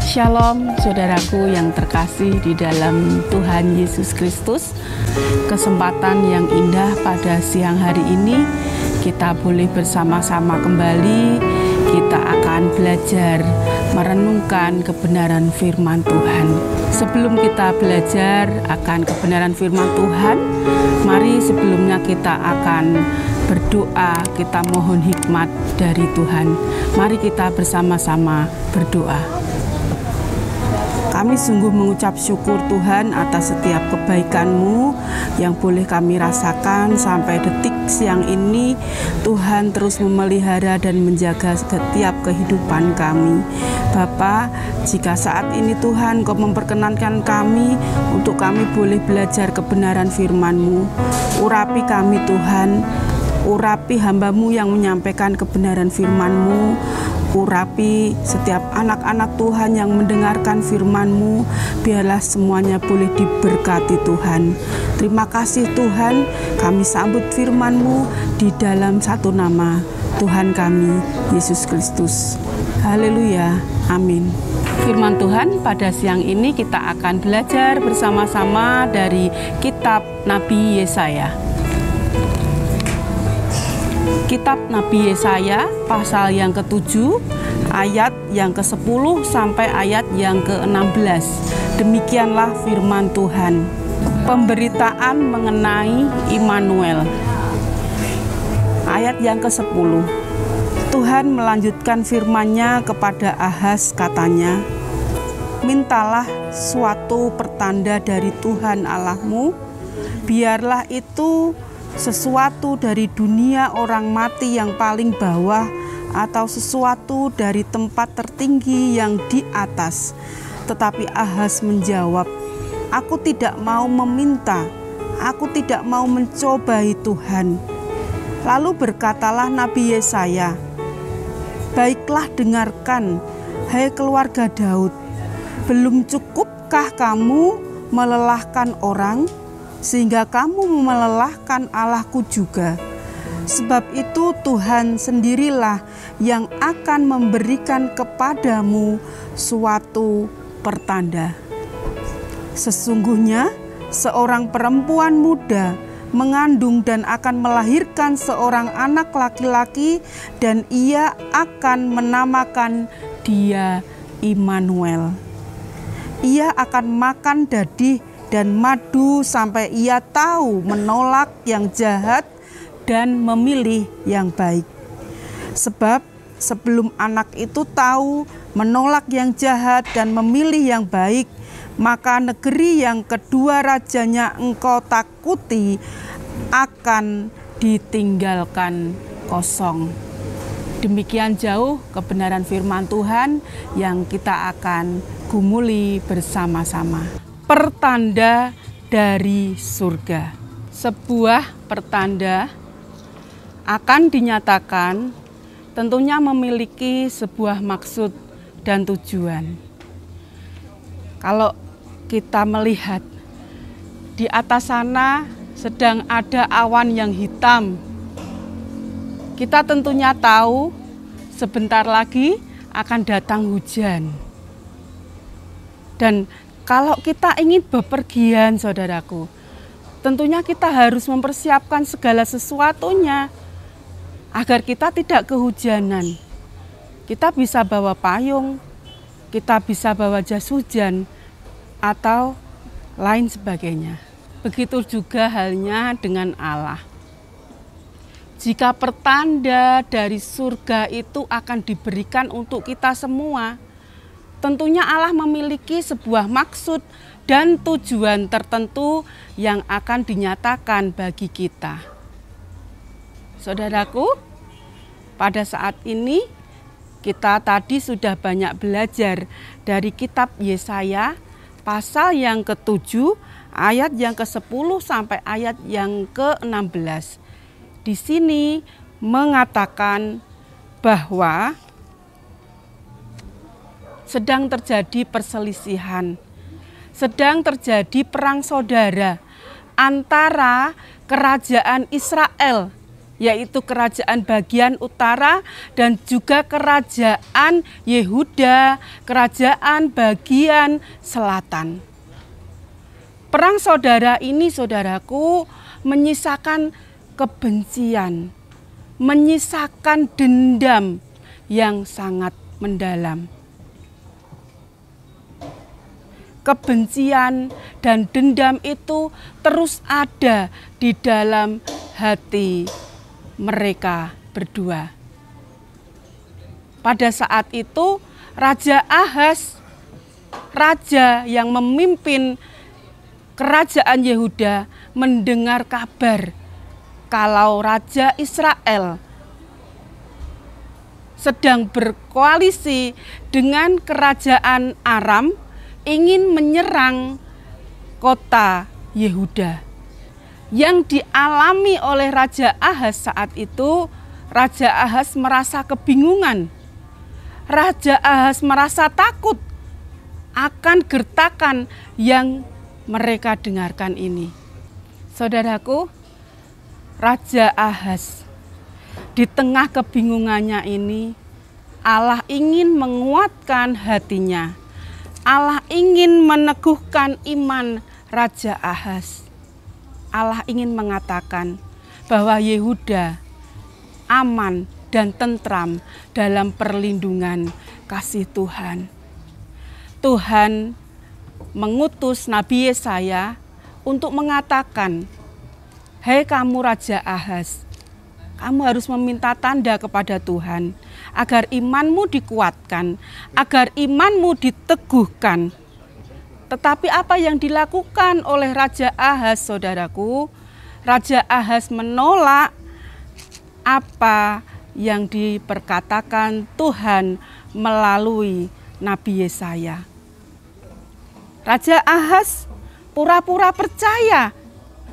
Shalom saudaraku yang terkasih di dalam Tuhan Yesus Kristus. Kesempatan yang indah pada siang hari ini kita boleh bersama-sama kembali. Kita akan belajar merenungkan kebenaran firman Tuhan. Sebelum kita belajar akan kebenaran firman Tuhan, mari sebelumnya kita akan berdoa, kita mohon hikmat dari Tuhan. Mari kita bersama-sama berdoa. Kami sungguh mengucap syukur Tuhan atas setiap kebaikan-Mu yang boleh kami rasakan sampai detik siang ini. Tuhan terus memelihara dan menjaga setiap kehidupan kami. Bapa, jika saat ini Tuhan Kau memperkenankan kami untuk kami boleh belajar kebenaran firman-Mu, urapi kami Tuhan, urapi hamba-Mu yang menyampaikan kebenaran firman-Mu. Urapi setiap anak-anak Tuhan yang mendengarkan firman-Mu, biarlah semuanya boleh diberkati Tuhan. Terima kasih Tuhan, kami sambut firman-Mu di dalam satu nama, Tuhan kami, Yesus Kristus. Haleluya, amin. Firman Tuhan pada siang ini kita akan belajar bersama-sama dari kitab Nabi Yesaya. Kitab Nabi Yesaya pasal yang ke-7 ayat yang ke-10 sampai ayat yang ke-16. Demikianlah firman Tuhan. Pemberitaan mengenai Immanuel. Ayat yang ke-10. Tuhan melanjutkan firman-Nya kepada Ahaz, katanya, mintalah suatu pertanda dari Tuhan Allahmu, biarlah itu sesuatu dari dunia orang mati yang paling bawah atau sesuatu dari tempat tertinggi yang di atas. Tetapi Ahaz menjawab, aku tidak mau meminta, aku tidak mau mencobai Tuhan. Lalu berkatalah Nabi Yesaya, baiklah dengarkan, hai keluarga Daud, belum cukupkah kamu melelahkan orang, sehingga kamu melelahkan Allahku juga? Sebab itu Tuhan sendirilah yang akan memberikan kepadamu suatu pertanda. Sesungguhnya seorang perempuan muda mengandung dan akan melahirkan seorang anak laki-laki, dan ia akan menamakan dia Immanuel. Ia akan makan dadih dan madu sampai ia tahu menolak yang jahat dan memilih yang baik. Sebab sebelum anak itu tahu menolak yang jahat dan memilih yang baik, maka negeri yang kedua rajanya engkau takuti akan ditinggalkan kosong. Demikian jauh kebenaran firman Tuhan yang kita akan gumuli bersama-sama. Pertanda dari surga. Sebuah pertanda akan dinyatakan tentunya memiliki sebuah maksud dan tujuan. Kalau kita melihat di atas sana sedang ada awan yang hitam, kita tentunya tahu sebentar lagi akan datang hujan. Dan kalau kita ingin bepergian, saudaraku, tentunya kita harus mempersiapkan segala sesuatunya agar kita tidak kehujanan. Kita bisa bawa payung, kita bisa bawa jas hujan, atau lain sebagainya. Begitu juga halnya dengan Allah. Jika pertanda dari surga itu akan diberikan untuk kita semua, tentunya Allah memiliki sebuah maksud dan tujuan tertentu yang akan dinyatakan bagi kita. Saudaraku, pada saat ini kita tadi sudah banyak belajar dari kitab Yesaya pasal yang ke-7 ayat yang ke-10 sampai ayat yang ke-16. Di sini mengatakan bahwa sedang terjadi perselisihan, sedang terjadi perang saudara antara kerajaan Israel yaitu kerajaan bagian utara dan juga kerajaan Yehuda, kerajaan bagian selatan. Perang saudara ini, saudaraku, menyisakan kebencian, menyisakan dendam yang sangat mendalam. Kebencian dan dendam itu terus ada di dalam hati mereka berdua. Pada saat itu, Raja Ahaz, raja yang memimpin kerajaan Yehuda, mendengar kabar kalau Raja Israel sedang berkoalisi dengan kerajaan Aram, ingin menyerang kota Yehuda. Yang dialami oleh Raja Ahaz saat itu, Raja Ahaz merasa kebingungan. Raja Ahaz merasa takut akan gertakan yang mereka dengarkan ini. Saudaraku, Raja Ahaz, di tengah kebingungannya ini, Allah ingin menguatkan hatinya. Allah ingin meneguhkan iman Raja Ahaz. Allah ingin mengatakan bahwa Yehuda aman dan tentram dalam perlindungan kasih Tuhan. Tuhan mengutus Nabi Yesaya untuk mengatakan, "Hei kamu Raja Ahaz, kamu harus meminta tanda kepada Tuhan agar imanmu dikuatkan, agar imanmu diteguhkan." Tetapi apa yang dilakukan oleh Raja Ahaz, saudaraku? Raja Ahaz menolak apa yang diperkatakan Tuhan melalui Nabi Yesaya. Raja Ahaz pura-pura percaya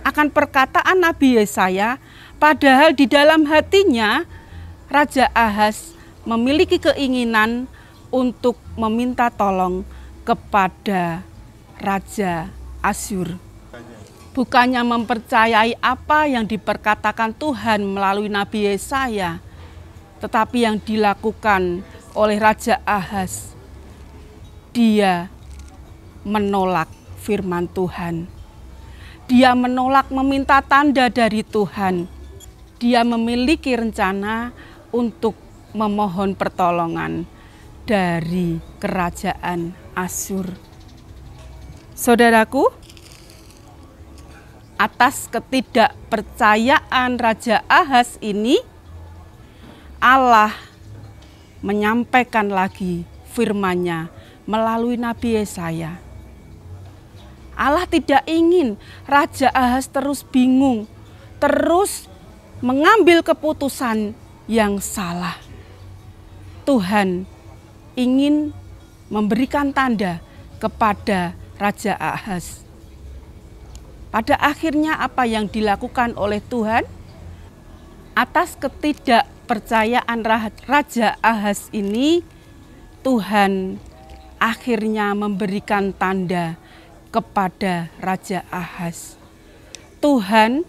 akan perkataan Nabi Yesaya, padahal di dalam hatinya Raja Ahaz memiliki keinginan untuk meminta tolong kepada Raja Asyur. Bukannya mempercayai apa yang diperkatakan Tuhan melalui Nabi Yesaya, tetapi yang dilakukan oleh Raja Ahaz, dia menolak firman Tuhan. Dia menolak meminta tanda dari Tuhan. Dia memiliki rencana untuk memohon pertolongan dari kerajaan Asyur. Saudaraku, atas ketidakpercayaan Raja Ahaz ini, Allah menyampaikan lagi firman-Nya melalui Nabi Yesaya. Allah tidak ingin Raja Ahaz terus bingung, terus mengambil keputusan yang salah. Tuhan ingin memberikan tanda kepada Raja Ahaz. Pada akhirnya apa yang dilakukan oleh Tuhan? Atas ketidakpercayaan Raja Ahaz ini, Tuhan akhirnya memberikan tanda kepada Raja Ahaz. Tuhan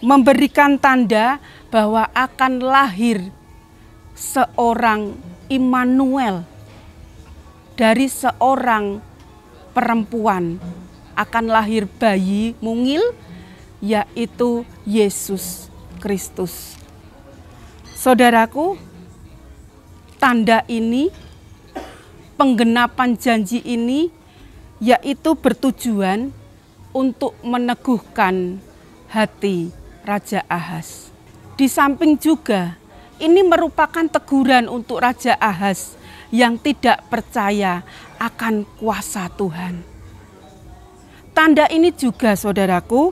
memberikan tanda bahwa akan lahir seorang Immanuel, dari seorang perempuan akan lahir bayi mungil, yaitu Yesus Kristus. Saudaraku, tanda ini, penggenapan janji ini, yaitu bertujuan untuk meneguhkan hati Raja Ahaz. Di samping juga, ini merupakan teguran untuk Raja Ahaz yang tidak percaya akan kuasa Tuhan. Tanda ini juga, saudaraku,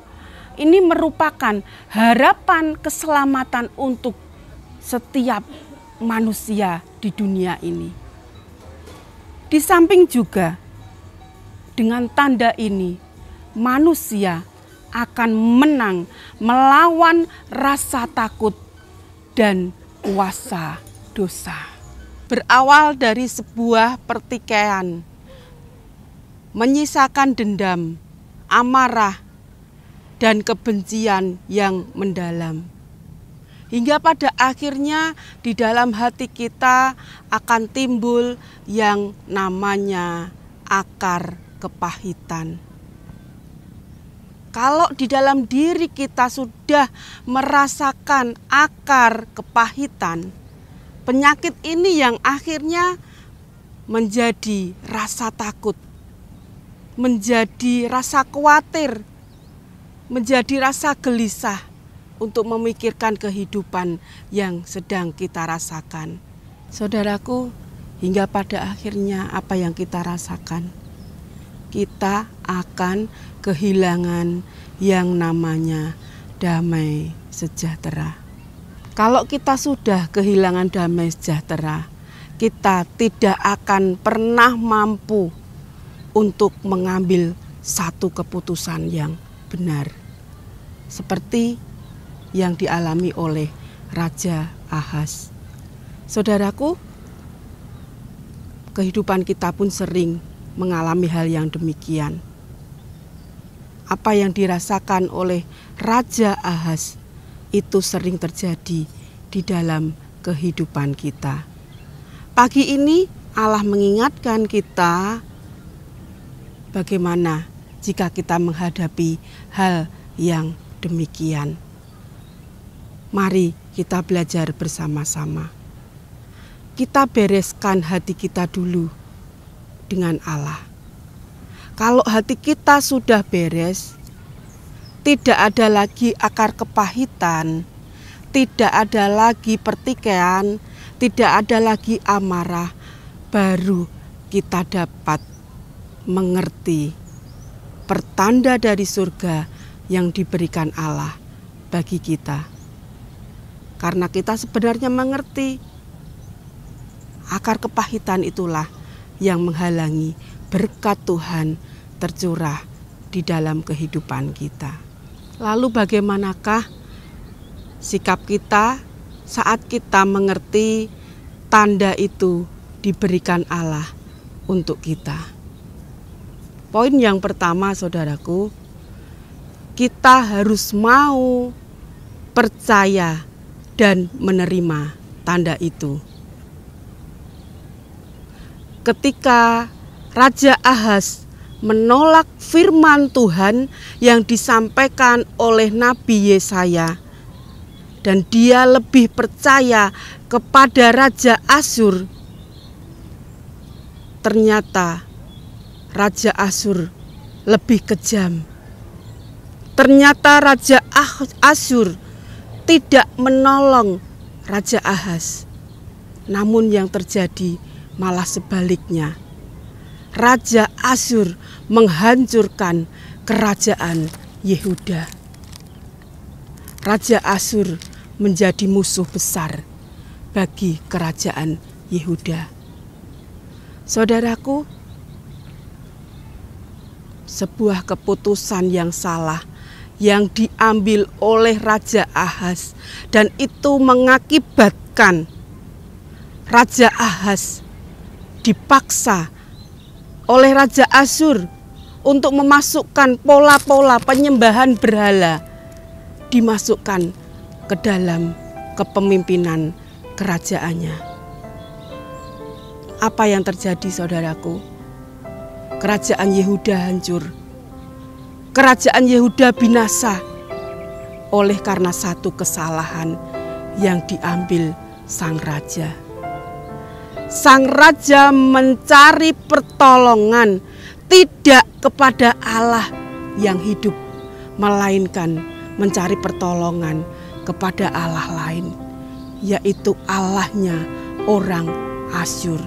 ini merupakan harapan keselamatan untuk setiap manusia di dunia ini. Di samping juga, dengan tanda ini, manusia akan menang melawan rasa takut dan kuasa dosa. Berawal dari sebuah pertikaian, menyisakan dendam, amarah, dan kebencian yang mendalam. hingga pada akhirnya di dalam hati kita akan timbul yang namanya akar kepahitan. Kalau di dalam diri kita sudah merasakan akar kepahitan, penyakit ini yang akhirnya menjadi rasa takut, menjadi rasa khawatir, menjadi rasa gelisah untuk memikirkan kehidupan yang sedang kita rasakan. Saudaraku, hingga pada akhirnya apa yang kita rasakan? Kita akan kehilangan yang namanya damai sejahtera. Kalau kita sudah kehilangan damai sejahtera, kita tidak akan pernah mampu untuk mengambil satu keputusan yang benar. Seperti yang dialami oleh Raja Ahaz. Saudaraku, kehidupan kita pun sering mengalami hal yang demikian. Apa yang dirasakan oleh Raja Ahaz itu sering terjadi di dalam kehidupan kita. Pagi ini Allah mengingatkan kita bagaimana jika kita menghadapi hal yang demikian. Mari kita belajar bersama-sama. Kita bereskan hati kita dulu dengan Allah. Kalau hati kita sudah beres, tidak ada lagi akar kepahitan, tidak ada lagi pertikaian, tidak ada lagi amarah, baru kita dapat mengerti pertanda dari surga yang diberikan Allah bagi kita. Karena kita sebenarnya mengerti akar kepahitan itulah yang menghalangi berkat Tuhan tercurah di dalam kehidupan kita. Lalu bagaimanakah sikap kita saat kita mengerti tanda itu diberikan Allah untuk kita? Poin yang pertama, saudaraku, kita harus mau percaya dan menerima tanda itu. Ketika Raja Ahaz menolak firman Tuhan yang disampaikan oleh Nabi Yesaya, dan dia lebih percaya kepada Raja Asyur, ternyata Raja Asyur lebih kejam. Ternyata Raja Asyur tidak menolong Raja Ahaz. Namun yang terjadi malah sebaliknya. Raja Asyur menghancurkan kerajaan Yehuda. Raja Asyur menjadi musuh besar bagi kerajaan Yehuda. Saudaraku, sebuah keputusan yang salah yang diambil oleh Raja Ahaz, dan itu mengakibatkan Raja Ahaz dipaksa oleh Raja Asyur untuk memasukkan pola-pola penyembahan berhala, dimasukkan ke dalam kepemimpinan kerajaannya. Apa yang terjadi, saudaraku? Kerajaan Yehuda hancur. Kerajaan Yehuda binasa oleh karena satu kesalahan yang diambil sang raja. Sang raja mencari pertolongan tidak kepada Allah yang hidup, melainkan mencari pertolongan kepada Allah lain, yaitu Allahnya orang Asyur.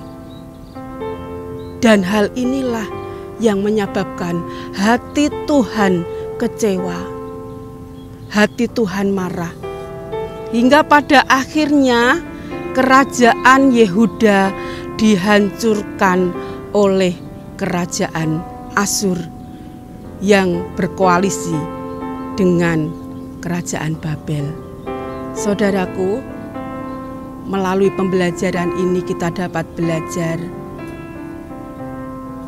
Dan hal inilah yang menyebabkan hati Tuhan kecewa, hati Tuhan marah, hingga pada akhirnya kerajaan Yehuda dihancurkan oleh kerajaan Asyur yang berkoalisi dengan kerajaan Babel. Saudaraku, melalui pembelajaran ini kita dapat belajar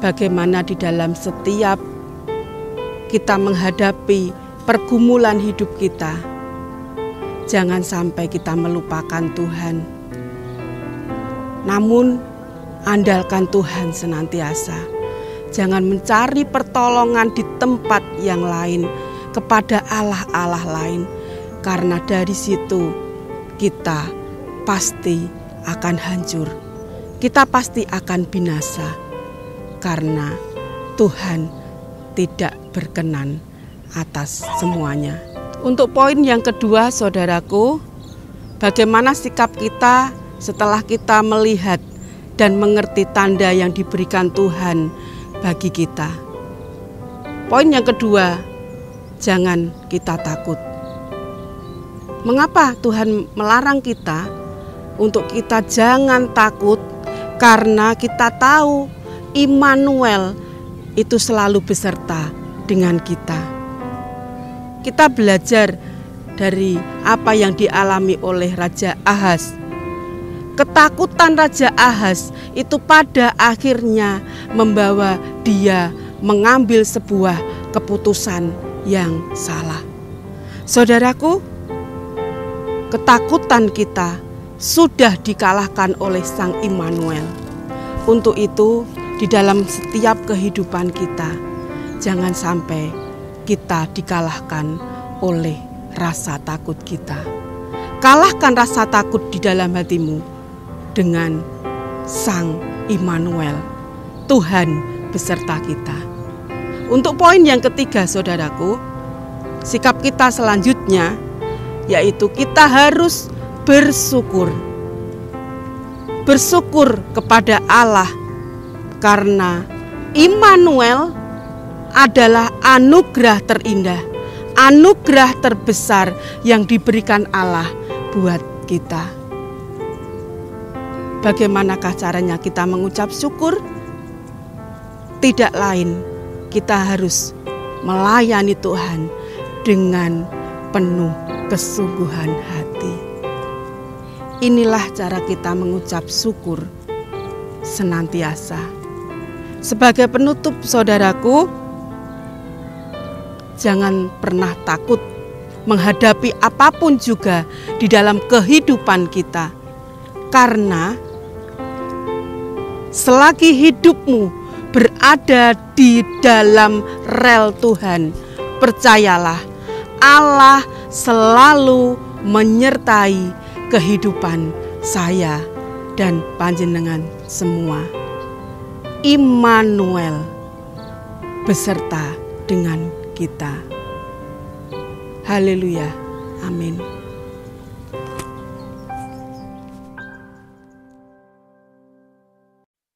bagaimana di dalam setiap kita menghadapi pergumulan hidup kita, Jangan sampai kita melupakan Tuhan. Namun, andalkan Tuhan senantiasa. Jangan mencari pertolongan di tempat yang lain kepada Allah-Allah lain. Karena dari situ kita pasti akan hancur. Kita pasti akan binasa. Karena Tuhan tidak berkenan atas semuanya. Untuk poin yang kedua, saudaraku, bagaimana sikap kita setelah kita melihat dan mengerti tanda yang diberikan Tuhan bagi kita. Poin yang kedua, jangan kita takut. Mengapa Tuhan melarang kita untuk kita jangan takut? Karena kita tahu Immanuel itu selalu beserta dengan kita. Kita belajar dari apa yang dialami oleh Raja Ahaz. Ketakutan Raja Ahaz itu pada akhirnya membawa dia mengambil sebuah keputusan yang salah. Saudaraku, ketakutan kita sudah dikalahkan oleh Sang Immanuel. Untuk itu, di dalam setiap kehidupan kita, jangan sampai kita dikalahkan oleh rasa takut kita. Kalahkan rasa takut di dalam hatimu dengan Sang Immanuel, Tuhan beserta kita. Untuk poin yang ketiga, saudaraku, sikap kita selanjutnya yaitu kita harus bersyukur. Bersyukur kepada Allah karena Immanuel adalah anugerah terindah, anugerah terbesar yang diberikan Allah buat kita. Bagaimanakah caranya kita mengucap syukur? Tidak lain, kita harus melayani Tuhan dengan penuh kesungguhan hati. Inilah cara kita mengucap syukur senantiasa. Sebagai penutup, saudaraku, jangan pernah takut menghadapi apapun juga di dalam kehidupan kita. Karena selagi hidupmu berada di dalam rel Tuhan, percayalah Allah selalu menyertai kehidupan saya dan panjenengan semua. Immanuel beserta dengan kita. Haleluya. Amin.